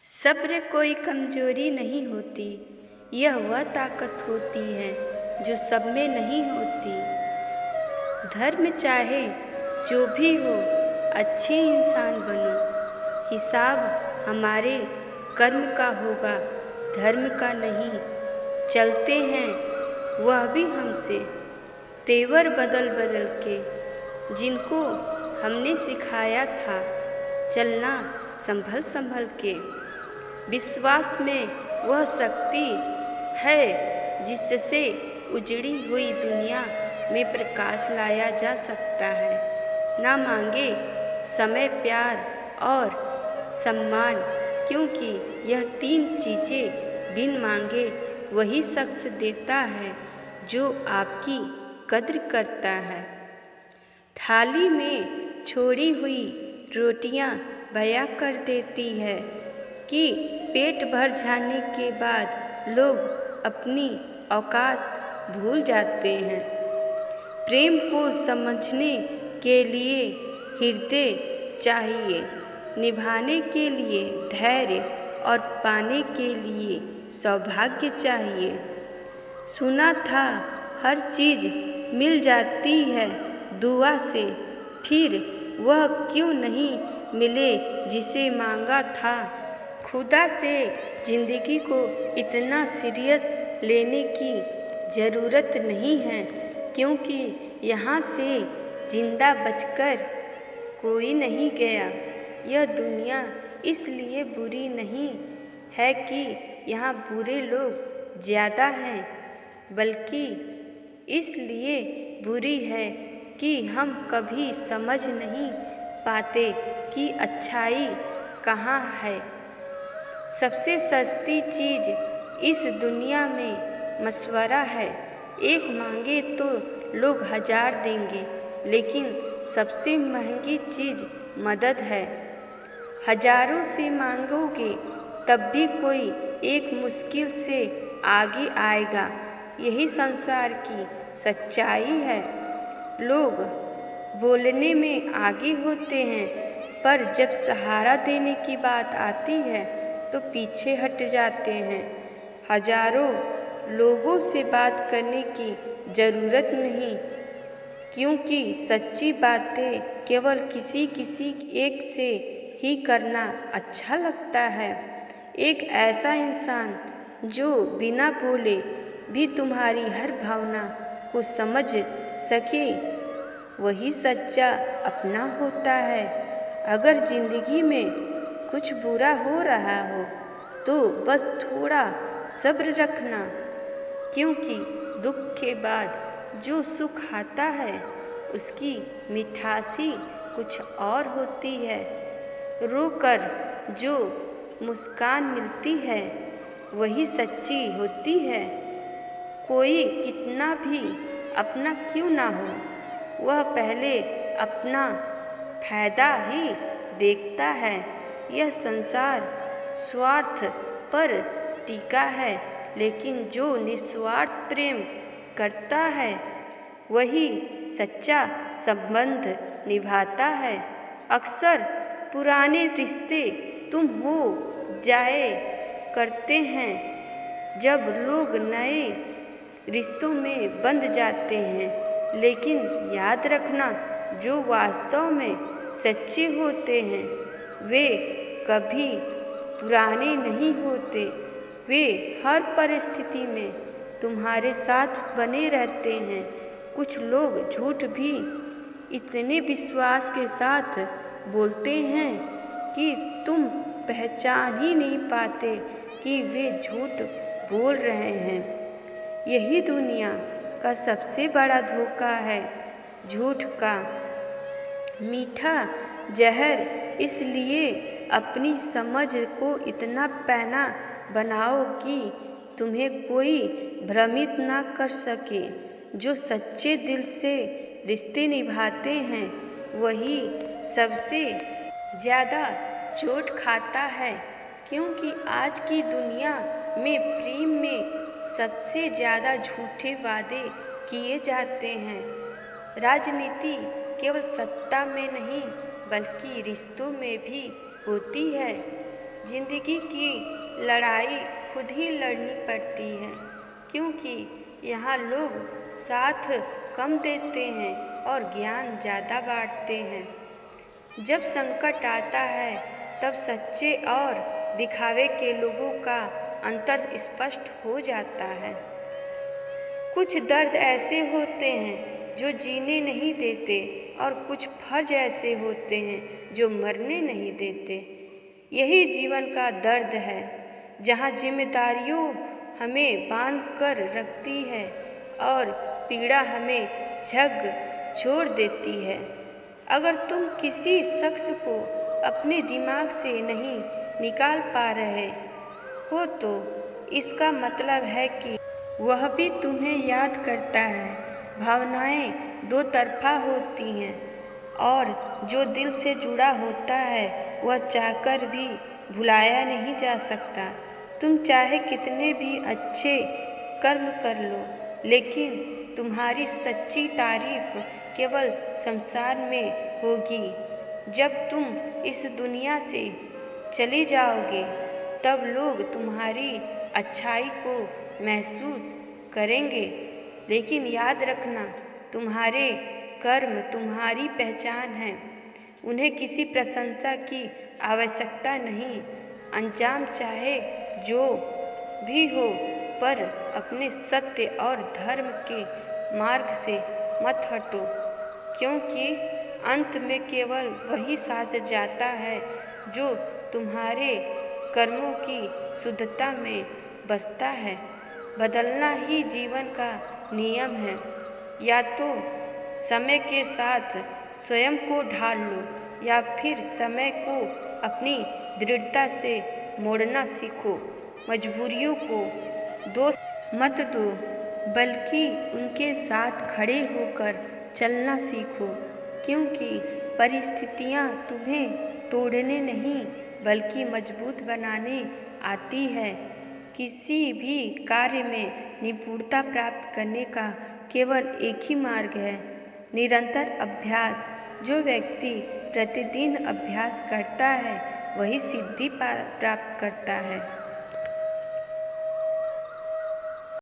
सब्र कोई कमजोरी नहीं होती, यह वह ताकत होती है जो सब में नहीं होती। धर्म चाहे जो भी हो, अच्छे इंसान बनो। हिसाब हमारे कर्म का होगा, धर्म का नहीं। चलते हैं वह भी हमसे, तेवर बदल बदल के, जिनको हमने सिखाया था चलना संभल संभल के। विश्वास में वह शक्ति है जिससे उजड़ी हुई दुनिया में प्रकाश लाया जा सकता है। ना मांगे समय, प्यार और सम्मान, क्योंकि यह तीन चीज़ें बिन मांगे वही शख्स देता है जो आपकी कद्र करता है। थाली में छोड़ी हुई रोटियां बयां कर देती है कि पेट भर जाने के बाद लोग अपनी औकात भूल जाते हैं। प्रेम को समझने के लिए हृदय चाहिए, निभाने के लिए धैर्य और पाने के लिए सौभाग्य चाहिए। सुना था हर चीज़ मिल जाती है दुआ से, फिर वह क्यों नहीं मिले जिसे मांगा था। खुदा से ज़िंदगी को इतना सीरियस लेने की ज़रूरत नहीं है, क्योंकि यहाँ से जिंदा बचकर कोई नहीं गया। यह दुनिया इसलिए बुरी नहीं है कि यहाँ बुरे लोग ज़्यादा हैं, बल्कि इसलिए बुरी है कि हम कभी समझ नहीं पाते कि अच्छाई कहाँ है। सबसे सस्ती चीज़ इस दुनिया में मशवरा है। एक मांगे तो लोग 1000 देंगे, लेकिन सबसे महंगी चीज़ मदद है। हजारों से मांगोगे तब भी कोई एक मुश्किल से आगे आएगा। यही संसार की सच्चाई है। लोग बोलने में आगे होते हैं, पर जब सहारा देने की बात आती है तो पीछे हट जाते हैं। हजारों लोगों से बात करने की ज़रूरत नहीं, क्योंकि सच्ची बातें केवल किसी किसी एक से ही करना अच्छा लगता है। एक ऐसा इंसान जो बिना बोले भी तुम्हारी हर भावना को समझ सके, वही सच्चा अपना होता है। अगर ज़िंदगी में कुछ बुरा हो रहा हो तो बस थोड़ा सब्र रखना, क्योंकि दुख के बाद जो सुख आता है उसकी मिठास ही कुछ और होती है। रोकर जो मुस्कान मिलती है वही सच्ची होती है। कोई कितना भी अपना क्यों ना हो, वह पहले अपना फायदा ही देखता है। यह संसार स्वार्थ पर टिका है, लेकिन जो निस्वार्थ प्रेम करता है वही सच्चा संबंध निभाता है। अक्सर पुराने रिश्ते तुम हो जाए करते हैं जब लोग नए रिश्तों में बंध जाते हैं, लेकिन याद रखना, जो वास्तव में सच्चे होते हैं वे कभी पुराने नहीं होते। वे हर परिस्थिति में तुम्हारे साथ बने रहते हैं। कुछ लोग झूठ भी इतने विश्वास के साथ बोलते हैं कि तुम पहचान ही नहीं पाते कि वे झूठ बोल रहे हैं। यही दुनिया का सबसे बड़ा धोखा है, झूठ का। मीठा जहर इसलिए अपनी समझ को इतना पैना बनाओ कि तुम्हें कोई भ्रमित ना कर सके। जो सच्चे दिल से रिश्ते निभाते हैं वही सबसे ज़्यादा चोट खाता है, क्योंकि आज की दुनिया में प्रेम में सबसे ज़्यादा झूठे वादे किए जाते हैं। राजनीति केवल सत्ता में नहीं बल्कि रिश्तों में भी होती है। जिंदगी की लड़ाई खुद ही लड़नी पड़ती है, क्योंकि यहाँ लोग साथ कम देते हैं और ज्ञान ज़्यादा बांटते हैं। जब संकट आता है तब सच्चे और दिखावे के लोगों का अंतर स्पष्ट हो जाता है। कुछ दर्द ऐसे होते हैं जो जीने नहीं देते और कुछ फर्ज ऐसे होते हैं जो मरने नहीं देते। यही जीवन का दर्द है, जहाँ जिम्मेदारियों हमें बांध कर रखती है और पीड़ा हमें झकझोर देती है। अगर तुम किसी शख्स को अपने दिमाग से नहीं निकाल पा रहे हो तो इसका मतलब है कि वह भी तुम्हें याद करता है। भावनाएं दो तरफा होती हैं और जो दिल से जुड़ा होता है वह चाहकर भी भुलाया नहीं जा सकता। तुम चाहे कितने भी अच्छे कर्म कर लो, लेकिन तुम्हारी सच्ची तारीफ केवल शमशान में होगी। जब तुम इस दुनिया से चले जाओगे तब लोग तुम्हारी अच्छाई को महसूस करेंगे, लेकिन याद रखना, तुम्हारे कर्म तुम्हारी पहचान है। उन्हें किसी प्रशंसा की आवश्यकता नहीं। अंजाम चाहे जो भी हो, पर अपने सत्य और धर्म के मार्ग से मत हटो, क्योंकि अंत में केवल वही साथ जाता है जो तुम्हारे कर्मों की शुद्धता में बसता है। बदलना ही जीवन का नियम है। या तो समय के साथ स्वयं को ढाल लो या फिर समय को अपनी दृढ़ता से मोड़ना सीखो। मजबूरियों को दोष मत दो, बल्कि उनके साथ खड़े होकर चलना सीखो, क्योंकि परिस्थितियाँ तुम्हें तोड़ने नहीं बल्कि मजबूत बनाने आती है। किसी भी कार्य में निपुणता प्राप्त करने का केवल एक ही मार्ग है, निरंतर अभ्यास। जो व्यक्ति प्रतिदिन अभ्यास करता है वही सिद्धि प्राप्त करता है।